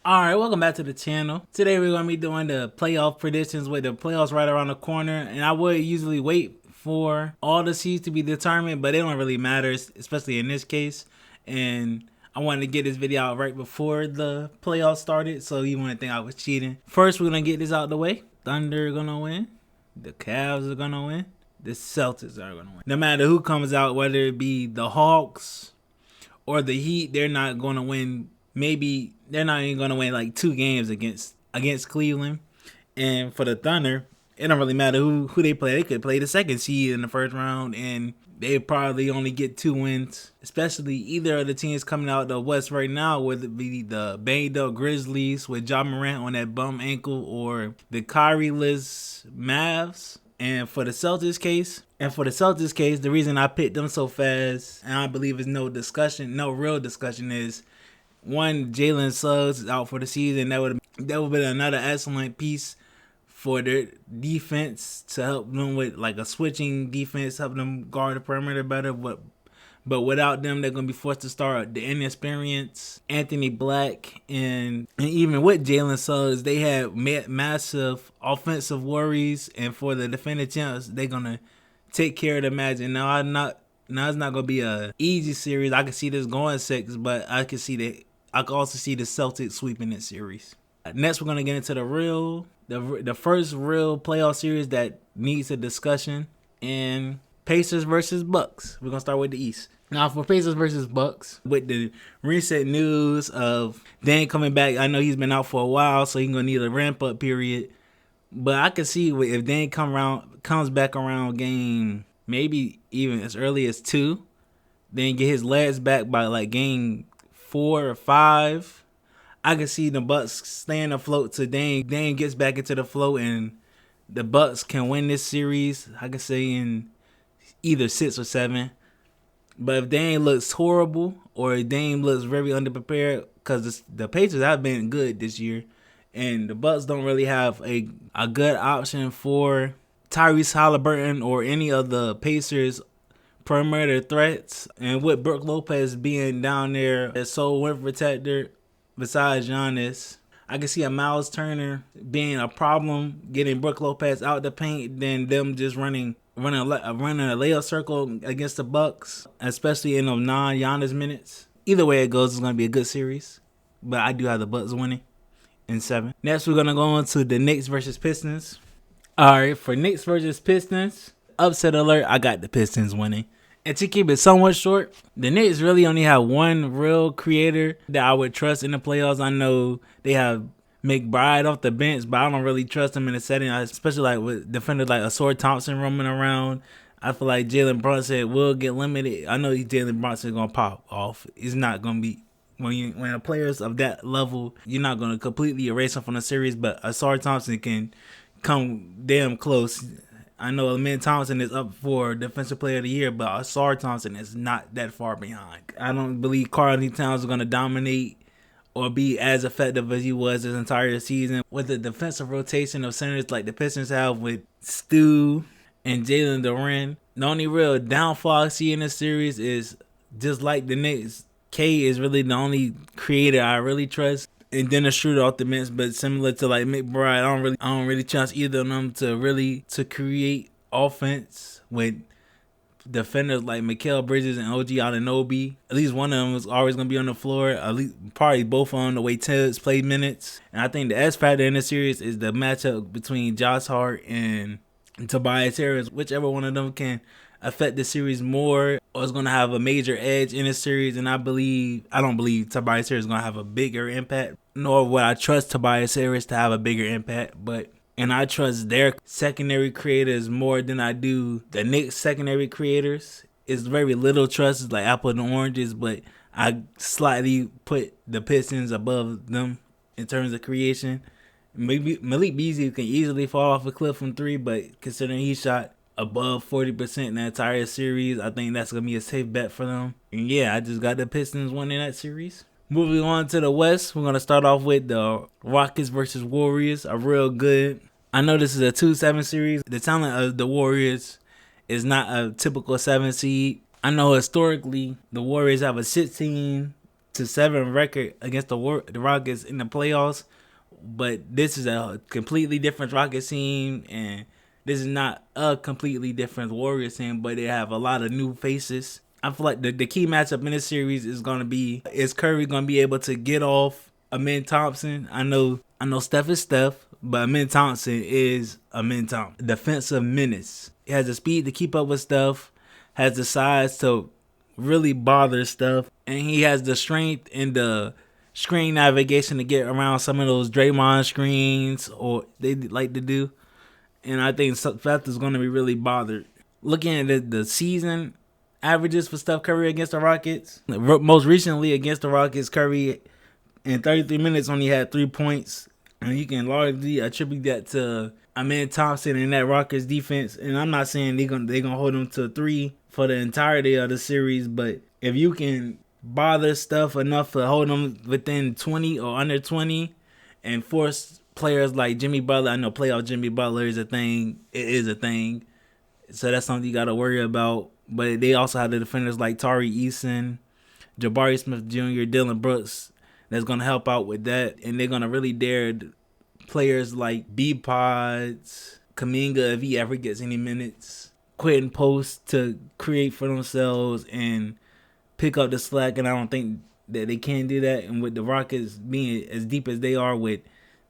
Alright, welcome back to the channel. Today we're going to be doing the playoff predictions with the playoffs right around the corner. And I would usually wait for all the seeds to be determined, but it don't really matter, especially in this case. And I wanted to get this video out right before the playoffs started, so you wouldn't think I was cheating. First, we're going to get this out the way. Thunder going to win. The Cavs are going to win. The Celtics are going to win. No matter who comes out, whether it be the Hawks or the Heat, they're not going to win. Maybe they're not even going to win like 2 games against Cleveland. And for the Thunder, it don't really matter who they play. They could play the second seed in the first round, and they probably only get 2 wins. Especially either of the teams coming out the West right now, whether it be the banged up Grizzlies with Ja Morant on that bum ankle, or the Kyrie-less Mavs. And for the Celtics case, the reason I picked them so fast, and I believe is no real discussion, is one, Jalen Suggs is out for the season. That would have been another excellent piece for their defense to help them with like a switching defense, help them guard the perimeter better. But without them, they're going to be forced to start the inexperienced Anthony Black. And even with Jalen Suggs, they had massive offensive worries. And for the defending champs, they're going to take care of the Magic. Now, it's not going to be a easy series. I can see this going 6, but I can also see the Celtics sweeping this series. Next, we're going to get into the first real playoff series that needs a discussion, and Pacers versus Bucks. We're going to start with the East. Now, for Pacers versus Bucks, with the recent news of Dame coming back, I know he's been out for a while, so he's going to need a ramp-up period. But I can see if Dame comes back around game, maybe even as early as 2, then get his legs back by like game 4 or 5, I can see the Bucks staying afloat till Dame gets back into the flow, and the Bucks can win this series. I can say in either 6 or 7. But if Dame looks horrible, or if Dame looks very underprepared, because the Pacers have been good this year, and the Bucks don't really have a good option for Tyrese Halliburton or any of the Pacers perimeter threats. And with Brook Lopez being down there as sole rim protector besides Giannis, I can see a Miles Turner being a problem, getting Brook Lopez out the paint, then them just running a layup circle against the Bucks, especially in those non-Giannis minutes. Either way it goes, it's going to be a good series, but I do have the Bucks winning in 7. Next, we're going to go on to the Knicks versus Pistons. All right, for Knicks versus Pistons, upset alert, I got the Pistons winning. And to keep it somewhat short, the Knicks really only have one real creator that I would trust in the playoffs. I know they have McBride off the bench, but I don't really trust him in the setting, especially like with defenders like Ausar Thompson roaming around. I feel like Jalen Brunson will get limited. I know Jalen Brunson is going to pop off. He's not going to be, when a player's of that level, you're not going to completely erase him from the series, but Ausar Thompson can come damn close. I know Amen Thompson is up for Defensive Player of the Year, but Ausar Thompson is not that far behind. I don't believe Karl-Anthony Towns is going to dominate or be as effective as he was this entire season. With the defensive rotation of centers like the Pistons have with Stu and Jalen Duren, the only real downfall I see in this series is, just like the Knicks, K is really the only creator I really trust. And then a shooter off the bench, but similar to like McBride, I don't really trust either of them to create offense with defenders like Mikal Bridges and OG Anunoby. At least one of them was always going to be on the floor. At least probably both on the way Tibbs played minutes. And I think the S factor in this series is the matchup between Josh Hart and Tobias Harris. Whichever one of them can affect the series more or is going to have a major edge in the series. And I don't believe Tobias Harris is going to have a bigger impact, nor would I trust Tobias Harris to have a bigger impact. And I trust their secondary creators more than I do the Knicks secondary creators. It's very little trust. It's like apple and oranges, but I slightly put the Pistons above them in terms of creation. Maybe Malik Beasley can easily fall off a cliff from 3, but considering he shot above 40% in the entire series, I think that's going to be a safe bet for them. And yeah, I just got the Pistons winning that series. Moving on to the West, we're going to start off with the Rockets versus Warriors. A real good. I know this is a 2-7 series. The talent of the Warriors is not a typical 7 seed. I know historically the Warriors have a 16 6-7 record against the Rockets in the playoffs. But this is a completely different Rockets team, and this is not a completely different Warriors team, but they have a lot of new faces. I feel like the key matchup in this series is Curry gonna be able to get off Amen Thompson? I know Steph is Steph, but Amen Thompson is Amen Thompson. Defensive menace. He has the speed to keep up with Steph, has the size to really bother Steph, and he has the strength and the screen navigation to get around some of those Draymond screens or they like to do. And I think Steph is going to be really bothered. Looking at the season averages for Steph Curry against the Rockets, most recently against the Rockets, Curry in 33 minutes only had 3 points. And you can largely attribute that to Amen Thompson and that Rockets defense. And I'm not saying they're gonna hold them to 3 for the entirety of the series, but if you can bother Steph enough to hold them within 20 or under 20 and force players like Jimmy Butler, I know playoff Jimmy Butler is a thing. It is a thing. So that's something you got to worry about. But they also have the defenders like Tari Eason, Jabari Smith Jr., Dylan Brooks that's going to help out with that. And they're going to really dare players like B-Pods, Kuminga, if he ever gets any minutes, Quentin Post to create for themselves and pick up the slack. And I don't think that they can do that. And with the Rockets being as deep as they are with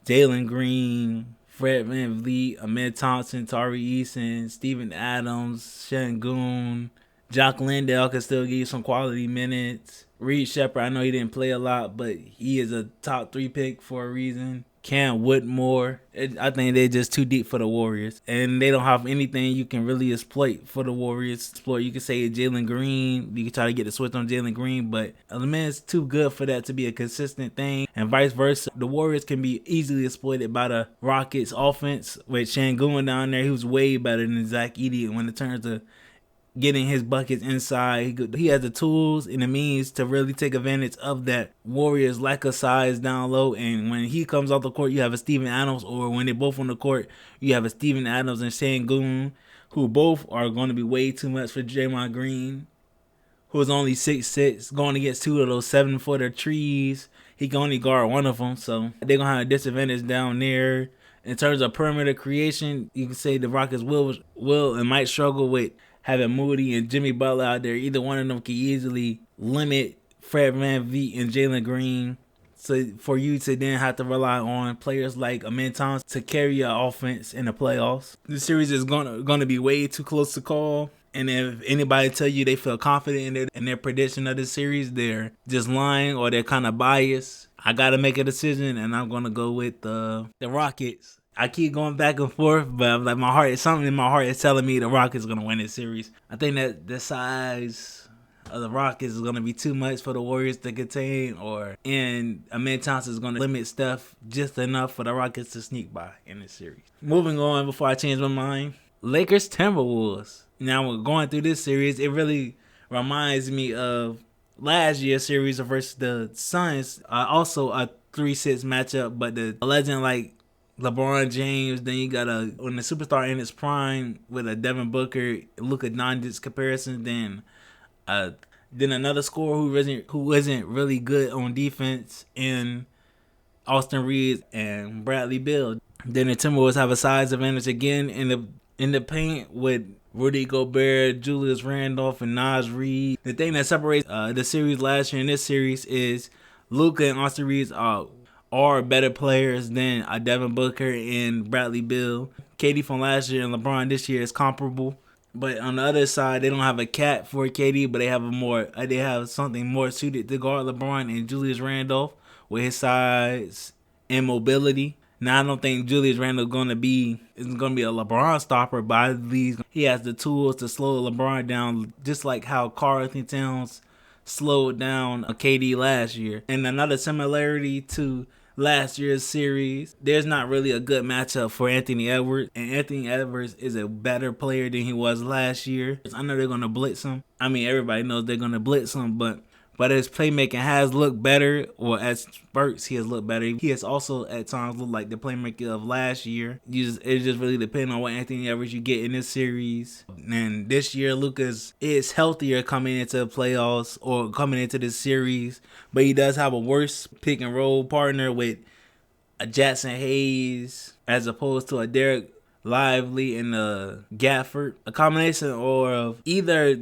Jalen Green, Fred VanVleet, Ahmed Thompson, Tari Eason, Steven Adams, Şengün, Jock Landale can still give you some quality minutes. Reed Shepherd, I know he didn't play a lot, but he is a top 3 pick for a reason. Cam Whitmore. I think they're just too deep for the Warriors. And they don't have anything you can really exploit for the Warriors. You can say Jalen Green. You can try to get the switch on Jalen Green, but is too good for that to be a consistent thing. And vice versa. The Warriors can be easily exploited by the Rockets offense. With Şengün down there, he was way better than Zach Edey when it turns to getting his buckets inside. He has the tools and the means to really take advantage of that Warriors lack of size down low. And when he comes off the court, you have a Steven Adams, or when they're both on the court, you have a Steven Adams and Şengün, who both are going to be way too much for Draymond Green, who is only 6'6", going against 2 of those 7-footer trees. He can only guard one of them, so they're going to have a disadvantage down there. In terms of perimeter creation, you can say the Rockets will and might struggle with having Moody and Jimmy Butler out there. Either one of them can easily limit Fred VanVleet and Jalen Green. So for you to then have to rely on players like Amen Thompson to carry your offense in the playoffs. This series is gonna be way too close to call. And if anybody tell you they feel confident in their prediction of this series, they're just lying or they're kind of biased. I gotta make a decision, and I'm gonna go with the Rockets. I keep going back and forth, but like something in my heart is telling me the Rockets are gonna win this series. I think that the size of the Rockets is gonna be too much for the Warriors to contain, and Amen Thompson is gonna limit Steph just enough for the Rockets to sneak by in this series. Moving on before I change my mind, Lakers Timberwolves. Now we're going through this series. It really reminds me of last year's series versus the Suns. Also a 3-6 matchup, but the legend like LeBron James, then you got when the superstar in his prime with a Devin Booker, Luka Doncic comparison, then another scorer who isn't really good on defense in Austin Reeves and Bradley Beal. Then the Timberwolves have a size advantage again in the paint with Rudy Gobert, Julius Randolph, and Naz Reid. The thing that separates the series last year and this series is Luka and Austin Reeves are better players than Devin Booker and Bradley Beal. KD from last year and LeBron this year is comparable. But on the other side, they don't have a cap for KD, but they have something more suited to guard LeBron and Julius Randolph with his size and mobility. Now, I don't think Julius Randle is going to be a LeBron stopper, but I believe he has the tools to slow LeBron down, just like how Karl-Anthony Towns slowed down KD last year. And another similarity to last year's series, there's not really a good matchup for Anthony Edwards, and Anthony Edwards is a better player than he was last year. I know they're going to blitz him. I mean, everybody knows they're going to blitz him, but but his playmaking has looked better, or at spurts he has looked better. He has also at times looked like the playmaker of last year. It just really depends on what Anthony Edwards you get in this series. And this year, Lucas is healthier coming into the playoffs or coming into this series, but he does have a worse pick and roll partner with a Jackson Hayes as opposed to a Derek Lively and a Gafford. A combination of either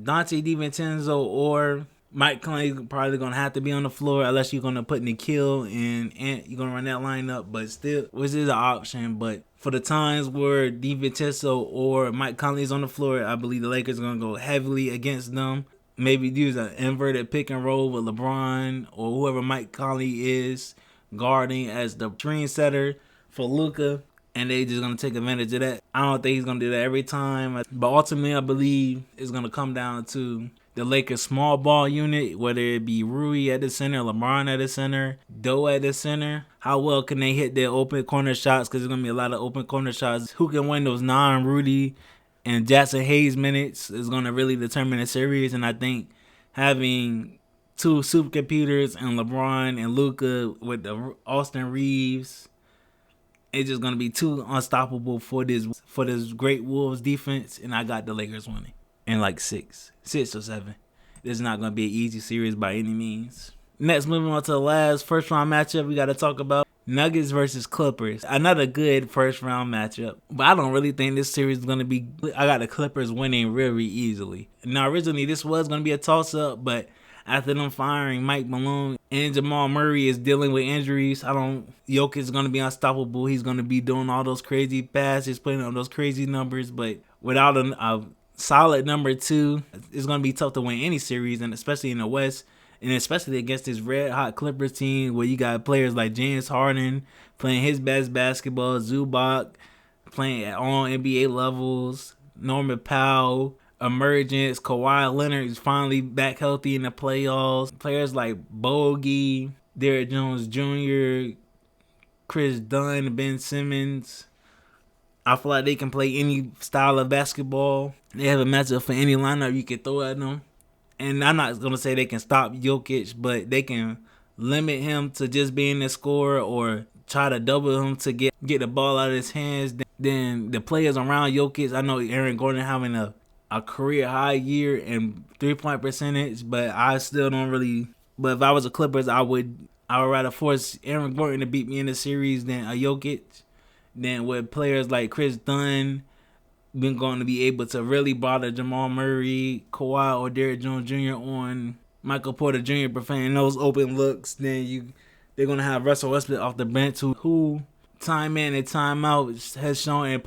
Dante DiVincenzo or Mike Conley probably going to have to be on the floor unless you're going to put Nikhil and you're going to run that lineup, but still, which is an option. But for the times where DiVincenzo or Mike Conley is on the floor, I believe the Lakers are going to go heavily against them. Maybe use an inverted pick and roll with LeBron or whoever Mike Conley is guarding as the screen setter for Luka, and they just going to take advantage of that. I don't think he's going to do that every time, but ultimately I believe it's going to come down to the Lakers small ball unit, whether it be Rui at the center, LeBron at the center, Doe at the center. How well can they hit their open corner shots, because there's going to be a lot of open corner shots. Who can win those non-Rudy and Jackson Hayes minutes is going to really determine the series, and I think having two supercomputers and LeBron and Luka with the Austin Reeves, it's just going to be too unstoppable for this great Wolves defense, and I got the Lakers winning in like 6 or 7. This is not going to be an easy series by any means. Next, moving on to the last first round matchup we got to talk about. Nuggets versus Clippers. Another good first round matchup, but I don't really think this series is going to be. I got the Clippers winning really easily. Now, originally this was going to be a toss up, but after them firing Mike Malone and Jamal Murray is dealing with injuries, Jokic is going to be unstoppable. He's going to be doing all those crazy passes, putting up those crazy numbers, but without a solid number 2, it's going to be tough to win any series, and especially in the West. And especially against this red-hot Clippers team where you got players like James Harden playing his best basketball, Zubac playing at all NBA levels, Norman Powell, emergence, Kawhi Leonard is finally back healthy in the playoffs. Players like Bogey, Derrick Jones Jr., Chris Dunn, Ben Simmons. I feel like they can play any style of basketball. They have a matchup for any lineup you can throw at them. And I'm not going to say they can stop Jokic, but they can limit him to just being a scorer or try to double him to get the ball out of his hands. Then the players around Jokic, I know Aaron Gordon having a career high year in 3-point percentage, but I still don't really. But if I was a Clippers, I would rather force Aaron Gordon to beat me in the series than a Jokic. Then with players like Chris Dunn been going to be able to really bother Jamal Murray, Kawhi, or Derrick Jones Jr. on Michael Porter Jr. preferring those open looks, then they're going to have Russell Westbrook off the bench who time in and time out has shown in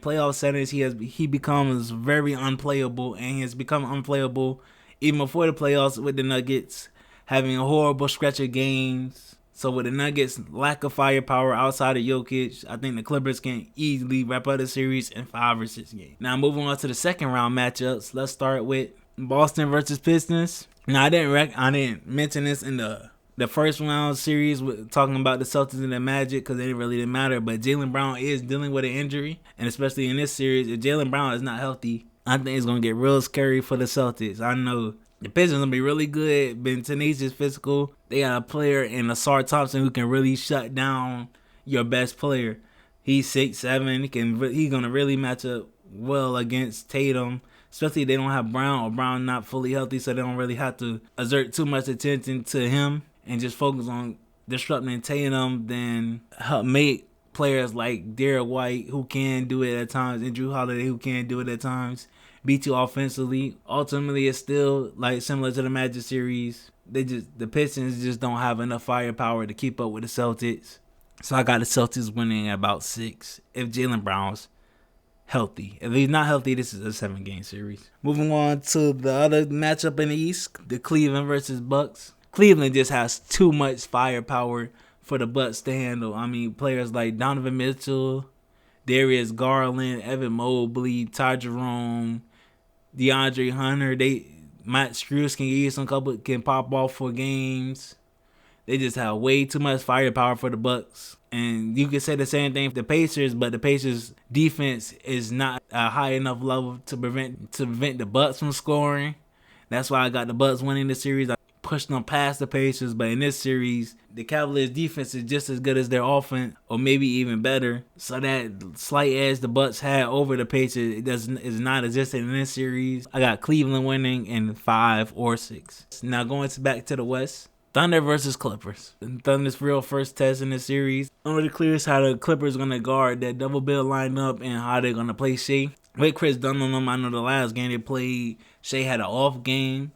playoff settings he becomes very unplayable, and he has become unplayable even before the playoffs with the Nuggets, having a horrible stretch of games. So with the Nuggets' lack of firepower outside of Jokic, I think the Clippers can easily wrap up the series in 5 or 6 games. Now moving on to the second round matchups, let's start with Boston versus Pistons. Now I didn't mention this in the first round series with talking about the Celtics and the Magic because it really didn't matter. But Jaylen Brown is dealing with an injury, and especially in this series, if Jaylen Brown is not healthy, I think it's gonna get real scary for the Celtics. I know the Pistons gonna be really good, been tenacious, physical. They got a player in Asar Thompson who can really shut down your best player. He's 6'7". He's gonna really match up well against Tatum, especially if they don't have Brown or Brown not fully healthy, so they don't really have to exert too much attention to him and just focus on disrupting Tatum. Then help make players like Derek White, who can do it at times, and Drew Holiday, who can do it at times, beat you offensively. Ultimately, it's still like similar to the Magic series. The Pistons just don't have enough firepower to keep up with the Celtics. So I got the Celtics winning at about 6 if Jaylen Brown's healthy. If he's not healthy, this is a 7-game series. Moving on to the other matchup in the East, the Cleveland versus Bucks. Cleveland just has too much firepower for the Bucks to handle. I mean, players like Donovan Mitchell, Darius Garland, Evan Mobley, Ty Jerome, DeAndre Hunter, Matt Strus can pop off for games. They just have way too much firepower for the Bucks. And you can say the same thing for the Pacers, but the Pacers defense is not a high enough level to prevent the Bucks from scoring. That's why I got the Bucks winning the series. push them past the Pacers. But in this series, the Cavaliers' defense is just as good as their offense, or maybe even better. So that slight edge the Bucks had over the Pacers is not existent in this series. I got Cleveland winning in 5 or 6. Now going back to the West. Thunder versus Clippers. Thunder's real first test in the series. Already clear how the Clippers going to guard that double bill lineup and how they're going to play Shea. With Chris Dunn on them, I know the last game they played, Shea had an off game.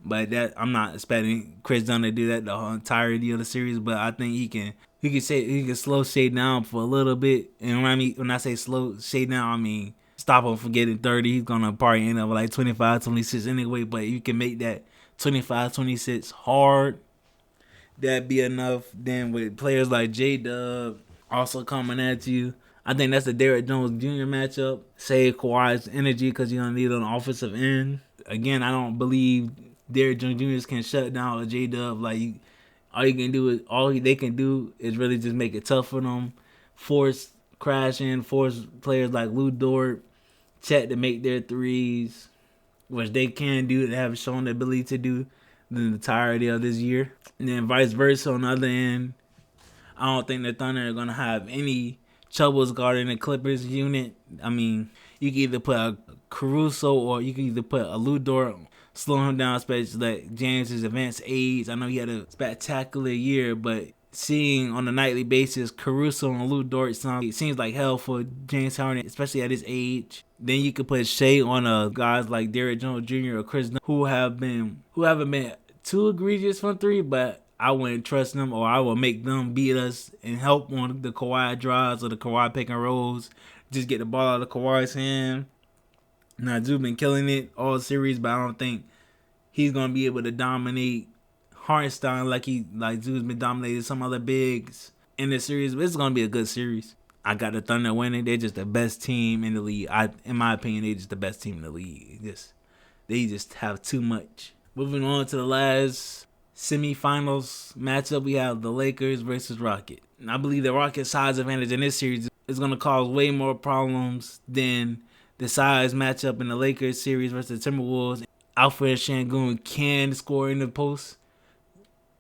But that I'm not expecting Chris Dunn to do that the whole entirety of the series. But I think he can slow Shea down for a little bit. And when I say slow Shea down, I mean stop him from getting 30. He's going to probably end up with like 25, 26 anyway. But you can make that 25, 26 hard. That'd be enough. Then with players like J-Dub also coming at you, I think that's the Derrick Jones Jr. matchup. Save Kawhi's energy because you're going to need it on the offensive end. Again, I don't believe Derrick Jones Jr. can shut down a J-Dub. Like, all they can do is really just make it tough for them. Force crashing, force players like Lou Dort, Chet to make their threes, which they can do. They have shown the ability to do the entirety of this year. And then vice versa on the other end, I don't think the Thunder are going to have any troubles guarding the Clippers unit. I mean, you can either put a Caruso or you can either put a Lou Dort, slow him down, especially like James' advanced age. I know he had a spectacular year, but seeing on a nightly basis Caruso and Lou Dort it seems like hell for James Harden, especially at his age. Then you could put Shea on guys like Derrick Jones Jr. or Chris Dunn who haven't been too egregious from 3, but I wouldn't trust them, or I will make them beat us and help on the Kawhi drives or the Kawhi pick and rolls. Just get the ball out of Kawhi's hand. Now, Drew been killing it all series, but I don't think he's gonna be able to dominate Hartenstein like Drew's been dominating some other bigs in this series. But it's gonna be a good series. I got the Thunder winning. They're just the best team in the league. In my opinion, they're just the best team in the league. They just have too much. Moving on to the last semifinals matchup, we have the Lakers versus Rockets. And I believe the Rockets' size advantage in this series is going to cause way more problems than the size matchup in the Lakers series versus the Timberwolves. Alfred Şengün can score in the post.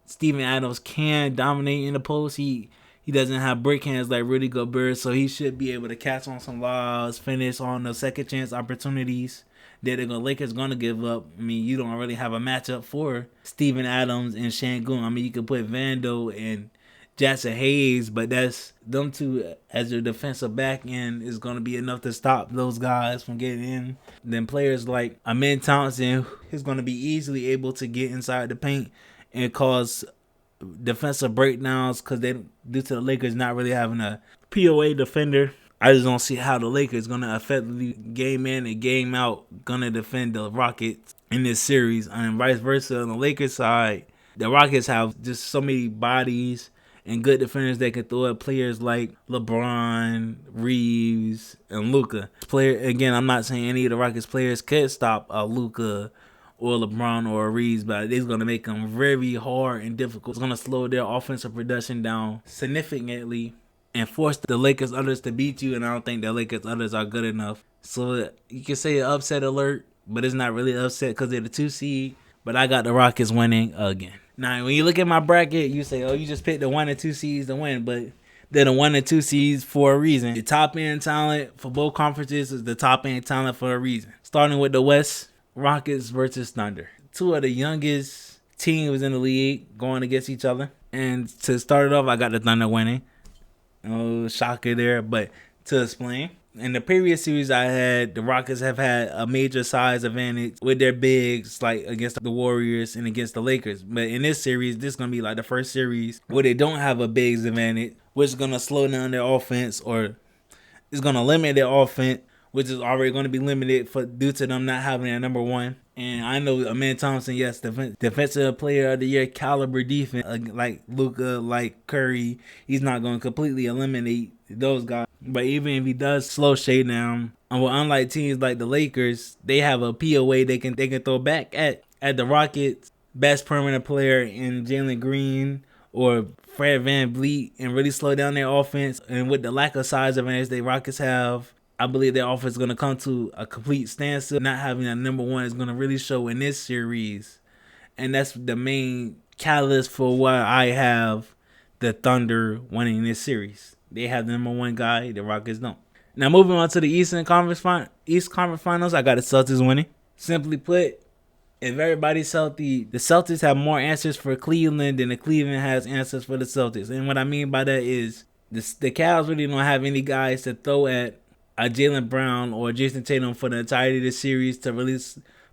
Steven Adams can dominate in the post. He doesn't have break hands like Rudy Gobert, so he should be able to catch on some lobs, finish on the second chance opportunities that the Lakers going to give up. I mean, you don't really have a matchup for Steven Adams and Şengün. I mean, you could put Vando and Jackson Hayes, but that's them two as your defensive back end is going to be enough to stop those guys from getting in. Then players like Amen Thompson is going to be easily able to get inside the paint and cause defensive breakdowns because due to the Lakers not really having a POA defender. I just don't see how the Lakers going to effectively game in and game out going to defend the Rockets in this series. And vice versa on the Lakers side, the Rockets have just so many bodies and good defenders that can throw at players like LeBron, Reeves, and Luka. Again, I'm not saying any of the Rockets players could stop Luka or LeBron or Reeves, but it's going to make them very hard and difficult. It's going to slow their offensive production down significantly and force the Lakers others to beat you, and I don't think the Lakers others are good enough. So you can say an upset alert, but it's not really upset because they're the 2 seed. But I got the Rockets winning again. Now, when you look at my bracket, you say, oh, you just picked the 1 and 2 seeds to win, but they're the 1 and 2 seeds for a reason. The top end talent for both conferences is the top end talent for a reason. Starting with the West, Rockets versus Thunder. 2 of the youngest teams in the league going against each other. And to start it off, I got the Thunder winning. Oh, shocker there, but to explain. In the previous series I had, the Rockets have had a major size advantage with their bigs, like against the Warriors and against the Lakers. But in this series, this is going to be like the first series where they don't have a bigs advantage, which is going to slow down their offense or is going to limit their offense, which is already going to be limited due to them not having a number 1. And I know Amen Thompson, yes, defensive player of the year caliber defense, like Luka, like Curry, he's not going to completely eliminate those guys. But even if he does slow Shea down, well, unlike teams like the Lakers, they have a POA they can throw back at the Rockets' best permanent player in Jalen Green or Fred VanVleet and really slow down their offense. And with the lack of size advantage the Rockets have, I believe their offense is going to come to a complete standstill. Not having a number 1 is going to really show in this series and that's the main catalyst for why I have the Thunder winning this series. They have the number one guy, the Rockets don't. Now moving on to the East Conference Finals, I got the Celtics winning. Simply put, if everybody's healthy, the Celtics have more answers for Cleveland than the Cleveland has answers for the Celtics. And what I mean by that is the Cavs really don't have any guys to throw at a Jaylen Brown or Jason Tatum for the entirety of the series to really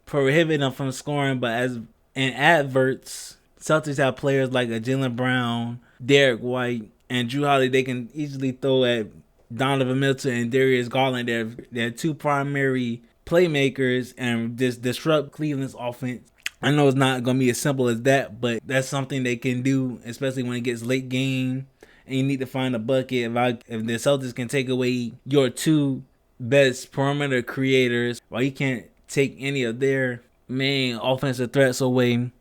prohibit them from scoring. But as in adverts, Celtics have players like a Jaylen Brown, Derek White, and Jrue Holiday. They can easily throw at Donovan Mitchell and Darius Garland. They're two primary playmakers and just disrupt Cleveland's offense. I know it's not going to be as simple as that, but that's something they can do, especially when it gets late game and you need to find a bucket. If the Celtics can take away your two best perimeter creators, while you can't take any of their main offensive threats away,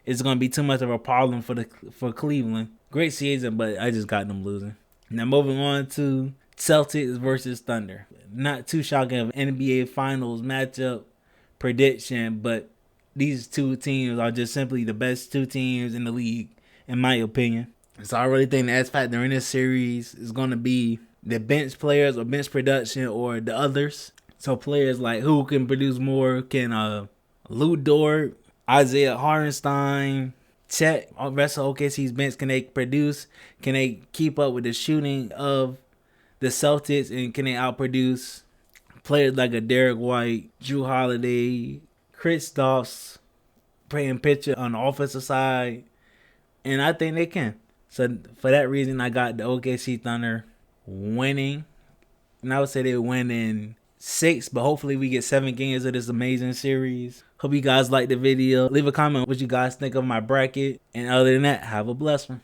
it's going to be too much of a problem for Cleveland. Great season, but I just got them losing. Now moving on to Celtics versus Thunder. Not too shocking of NBA Finals matchup prediction, but these two teams are just simply the best two teams in the league, in my opinion. So I really think the X factor in this series is going to be the bench players or bench production or the others. So players like who can produce more, can Lou Dort, Isaiah Hartenstein, Chet, all the rest of OKC's bench, can they produce? Can they keep up with the shooting of the Celtics, and can they outproduce players like a Derek White, Jrue Holiday, Kristaps, playing pitcher on the offensive side? And I think they can. So for that reason, I got the OKC Thunder winning. And I would say they win in 6, but hopefully we get 7 games of this amazing series. Hope you guys like the video. Leave a comment what you guys think of my bracket. And other than that, have a blessed one.